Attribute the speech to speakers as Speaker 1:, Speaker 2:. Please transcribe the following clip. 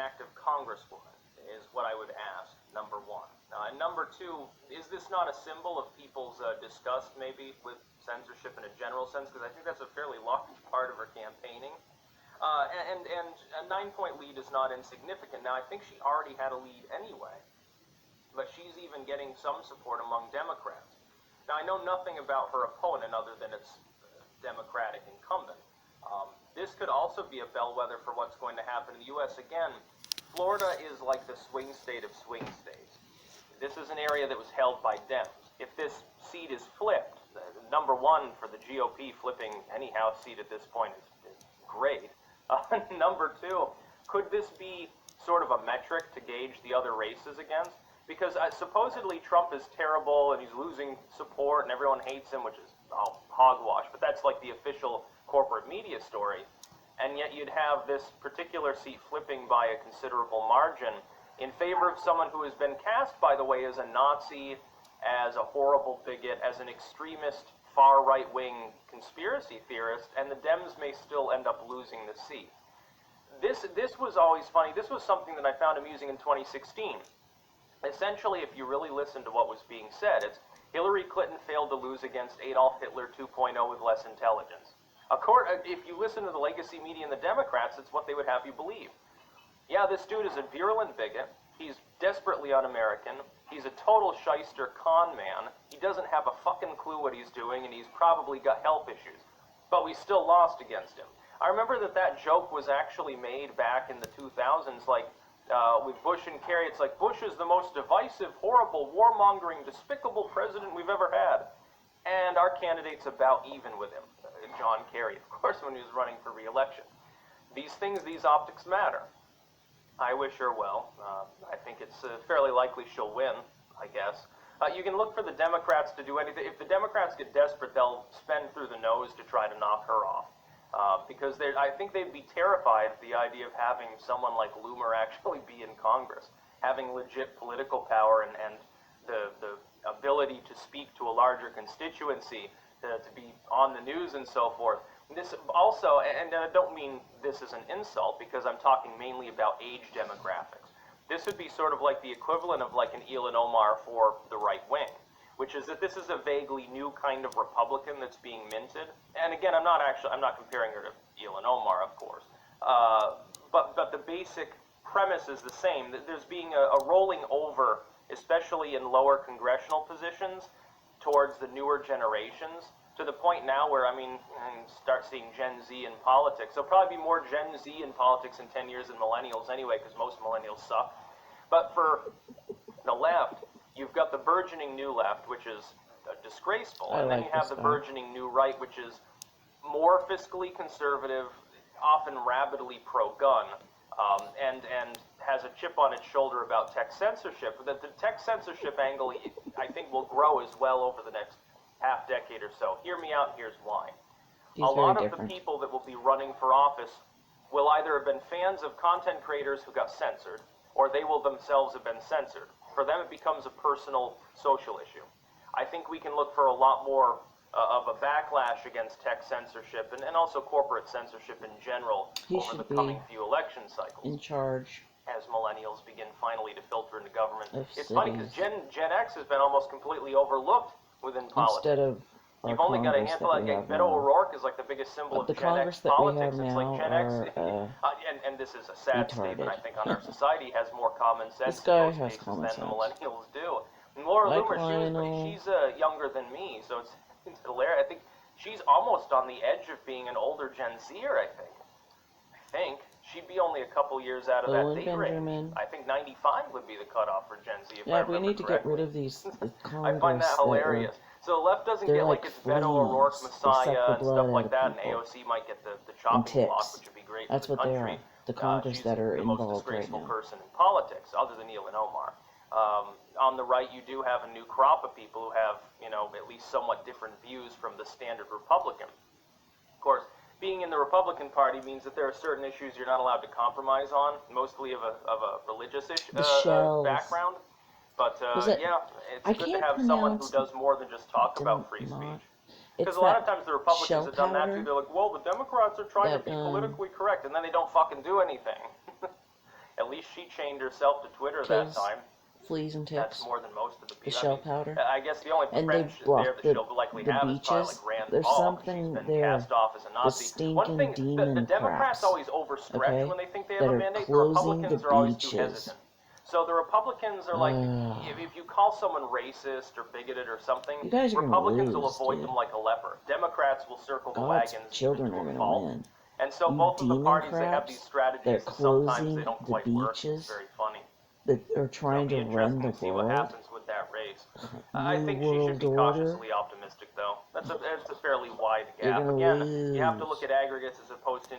Speaker 1: active congresswoman, is what I would ask, number one. And number two, is this not a symbol of people's disgust, maybe, with censorship in a general sense? Because I think that's a fairly large part of her campaigning. And a 9-point lead is not insignificant. Now, I think she already had a lead anyway, but she's even getting some support among Democrats. Now, I know nothing about her opponent other than its Democratic incumbent. This could also be a bellwether for what's going to happen in the U.S. Again, Florida is like the swing state of swing states. This is an area that was held by Dems. If this seat is flipped, number one for the GOP, flipping any House seat at this point is great. Number two, could this be sort of a metric to gauge the other races against? Because supposedly Trump is terrible and he's losing support and everyone hates him, which is hogwash, but that's like the official corporate media story. And yet you'd have this particular seat flipping by a considerable margin in favor of someone who has been cast, by the way, as a Nazi, as a horrible bigot, as an extremist, far right-wing conspiracy theorist, and the Dems may still end up losing the seat. This was always funny. This was something that I found amusing in 2016. Essentially, if you really listen to what was being said, it's Hillary Clinton failed to lose against Adolf Hitler 2.0 with less intelligence. If you listen to the legacy media and the Democrats, it's what they would have you believe. Yeah, this dude is a virulent bigot. He's desperately un-American. He's a total shyster con man. He doesn't have a fucking clue what he's doing, and he's probably got health issues. But we still lost against him. I remember that joke was actually made back in the 2000s, like, with Bush and Kerry. It's like, Bush is the most divisive, horrible, warmongering, despicable president we've ever had. And our candidate's about even with him. John Kerry, of course, when he was running for re-election. These things, these optics matter. I wish her well. I think it's fairly likely she'll win, I guess. You can look for the Democrats to do anything. If the Democrats get desperate, they'll spend through the nose to try to knock her off. Because I think they'd be terrified at the idea of having someone like Loomer actually be in Congress, having legit political power and the ability to speak to a larger constituency, to be on the news and so forth. This also, and I don't mean this as an insult, because I'm talking mainly about age demographics. This would be sort of like the equivalent of like an Ilhan Omar for the right wing, which is that this is a vaguely new kind of Republican that's being minted. And again, I'm not comparing her to Ilhan Omar, of course. But the basic premise is the same. That there's being a rolling over, especially in lower congressional positions, towards the newer generations, to the point now where, start seeing Gen Z in politics. There'll probably be more Gen Z in politics in 10 years than millennials anyway, because most millennials suck. But for the left, you've got the burgeoning new left, which is disgraceful, and then you have the burgeoning new right, which is more fiscally conservative, often rabidly pro-gun, and has a chip on its shoulder about tech censorship. That the tech censorship angle, I think, will grow as well over the next half-decade or so. Hear me out, here's why. A lot of the people that will be running for office will either have been fans of content creators who got censored, or they will themselves have been censored. For them, it becomes a personal, social issue. I think we can look for a lot more of a backlash against tech censorship and also corporate censorship in general over the coming few election cycles.
Speaker 2: In charge.
Speaker 1: As millennials begin finally to filter into government. It's funny because Gen X has been almost completely overlooked within politics.
Speaker 2: Instead of
Speaker 1: You've only got a handful. Like Beto O'Rourke is like the biggest symbol of Gen X politics. It's like Gen X, and this is a sad statement, I think, on our society, has more common sense in most cases than the millennials do. And Laura Loomer, she's younger than me, so it's hilarious. I think she's almost on the edge of being an older Gen Zer, I think. She'd be only a couple years out of that date range. I think 95 would be the cutoff for Gen Z.
Speaker 2: Yeah, we need to get rid of these
Speaker 1: I find that hilarious. So the left doesn't get like its Beto O'Rourke Messiah and stuff like that, and AOC might get the chopping block, which would be great for the country.
Speaker 2: The Congress that are involved right now.
Speaker 1: She's the most disgraceful person in politics, other than Ilhan Omar. On the right, you do have a new crop of people who have, at least somewhat different views from the standard Republican. Of course, being in the Republican Party means that there are certain issues you're not allowed to compromise on, mostly of a religious background. But yeah, it's good to have someone who does more than just talk about free speech. Because a lot of times the Republicans have done that too. They're like, well, the Democrats are trying to be politically correct, and then they don't fucking do anything. At least she chained herself to Twitter that
Speaker 2: Kills
Speaker 1: time.
Speaker 2: fleas and
Speaker 1: That's
Speaker 2: ticks.
Speaker 1: more than most of the
Speaker 2: The
Speaker 1: people.
Speaker 2: shell powder.
Speaker 1: I guess the only
Speaker 2: And they
Speaker 1: French there
Speaker 2: block
Speaker 1: that she'll likely
Speaker 2: the
Speaker 1: have is probably
Speaker 2: beaches.
Speaker 1: like Rand
Speaker 2: There's
Speaker 1: Paul. 'Cause she's
Speaker 2: something
Speaker 1: been
Speaker 2: there.
Speaker 1: cast off as a
Speaker 2: The
Speaker 1: Nazi. One
Speaker 2: stinking
Speaker 1: thing, the
Speaker 2: demon
Speaker 1: Democrats
Speaker 2: crabs,
Speaker 1: always overstretch
Speaker 2: okay,
Speaker 1: when they think they have
Speaker 2: that
Speaker 1: a
Speaker 2: are
Speaker 1: mandate. The
Speaker 2: closing
Speaker 1: Republicans
Speaker 2: the
Speaker 1: are always too
Speaker 2: beaches.
Speaker 1: hesitant. So the Republicans are like,
Speaker 2: Ugh.
Speaker 1: if you call someone racist or bigoted or something,
Speaker 2: You guys are gonna
Speaker 1: Republicans will
Speaker 2: lose,
Speaker 1: avoid
Speaker 2: dude.
Speaker 1: them like a leper. Democrats will circle the
Speaker 2: God's
Speaker 1: wagons
Speaker 2: children
Speaker 1: even
Speaker 2: are
Speaker 1: to a
Speaker 2: gonna
Speaker 1: fault.
Speaker 2: win.
Speaker 1: And so
Speaker 2: You
Speaker 1: both of the
Speaker 2: demon
Speaker 1: parties, they have these
Speaker 2: crabs
Speaker 1: strategies,
Speaker 2: that are
Speaker 1: and sometimes
Speaker 2: closing
Speaker 1: they don't
Speaker 2: the
Speaker 1: quite work. It's
Speaker 2: beaches
Speaker 1: very funny.
Speaker 2: that are
Speaker 1: It'll
Speaker 2: trying
Speaker 1: be
Speaker 2: to run
Speaker 1: interesting
Speaker 2: the
Speaker 1: to see what
Speaker 2: world.
Speaker 1: happens with that race. I
Speaker 2: New
Speaker 1: think she should
Speaker 2: World
Speaker 1: be
Speaker 2: Order.
Speaker 1: cautiously optimistic, though. It's a fairly wide
Speaker 2: You're
Speaker 1: gap.
Speaker 2: gonna
Speaker 1: Again, you have to
Speaker 2: lose.
Speaker 1: look at aggregates as opposed to